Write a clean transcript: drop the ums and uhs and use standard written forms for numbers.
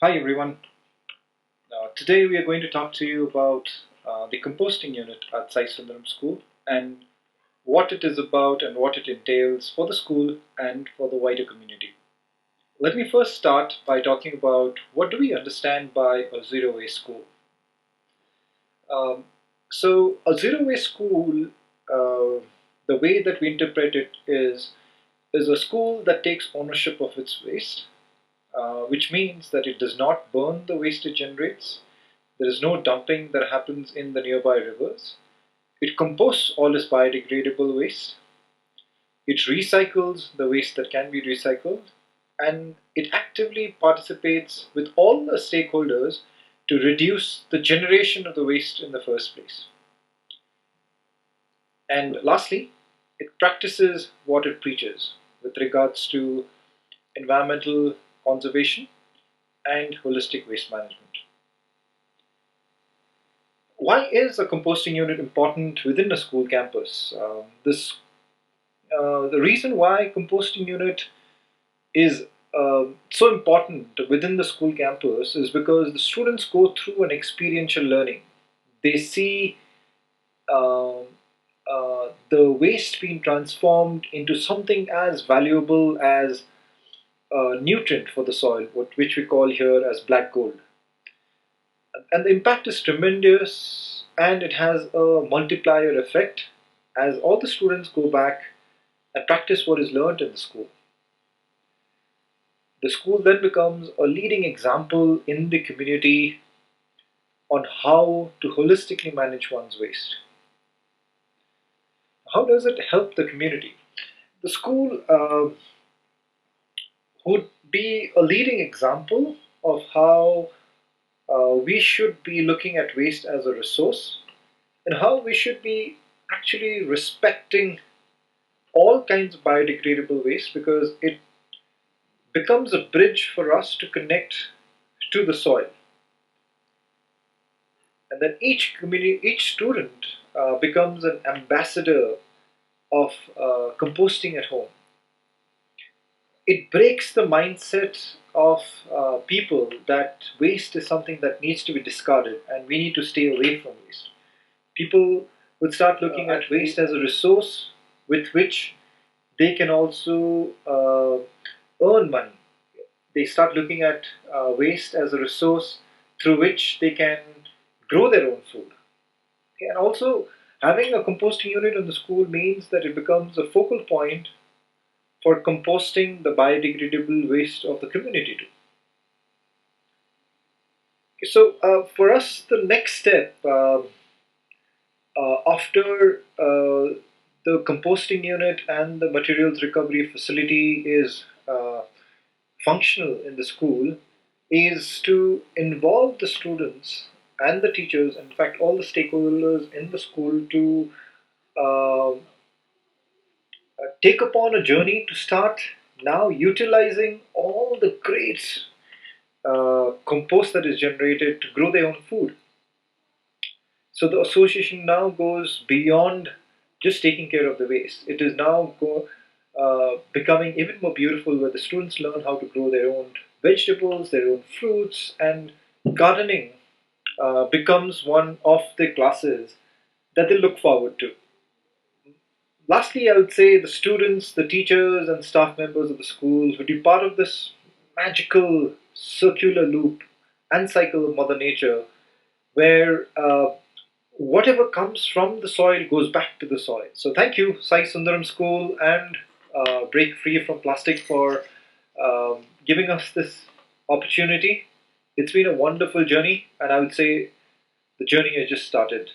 Hi everyone. Today we are going to talk to you about the composting unit at Sai Sundaram School and what it is about and what it entails for the school and for the wider community. Let me first start by talking about what do we understand by a zero waste school. Um, a zero waste school, the way that we interpret it is a school that takes ownership of its waste, which means that it does not burn the waste it generates. There is no dumping that happens in the nearby rivers. It composts all its biodegradable waste. It recycles the waste that can be recycled. And it actively participates with all the stakeholders to reduce the generation of the waste in the first place. And lastly, it practices what it preaches with regards to environmental conservation and holistic waste management. Why is a composting unit important within a school campus? The reason why composting unit is so important within the school campus is because the students go through an experiential learning. They see um, the waste being transformed into something as valuable as a nutrient for the soil, which we call here as black gold. And the impact is tremendous, and it has a multiplier effect as all the students go back and practice what is learned in the school. The school then becomes a leading example in the community on how to holistically manage one's waste. How does it help the community? The school would be a leading example of how we should be looking at waste as a resource and how we should be actually respecting all kinds of biodegradable waste because it becomes a bridge for us to connect to the soil. And then each community, each student becomes an ambassador of composting at home. It breaks the mindset of people that waste is something that needs to be discarded and we need to stay away from waste. People would start looking at waste as a resource with which they can also earn money. They start looking at waste as a resource through which they can grow their own food. And also, having a composting unit in the school means that it becomes a focal point for composting the biodegradable waste of the community too. For us, the next step after the composting unit and the materials recovery facility is functional in the school is to involve the students and the teachers, in fact, all the stakeholders in the school to uh, take upon a journey to start now utilizing all the great compost that is generated to grow their own food. So the association now goes beyond just taking care of the waste. It is now becoming even more beautiful where the students learn how to grow their own vegetables, their own fruits, and gardening becomes one of the classes that they look forward to. Lastly, I would say the students, the teachers, and staff members of the schools would be part of this magical circular loop and cycle of Mother Nature where whatever comes from the soil goes back to the soil. So thank you, Sai Sundaram School and Break Free from Plastic for giving us this opportunity. It's been a wonderful journey, and I would say the journey has just started.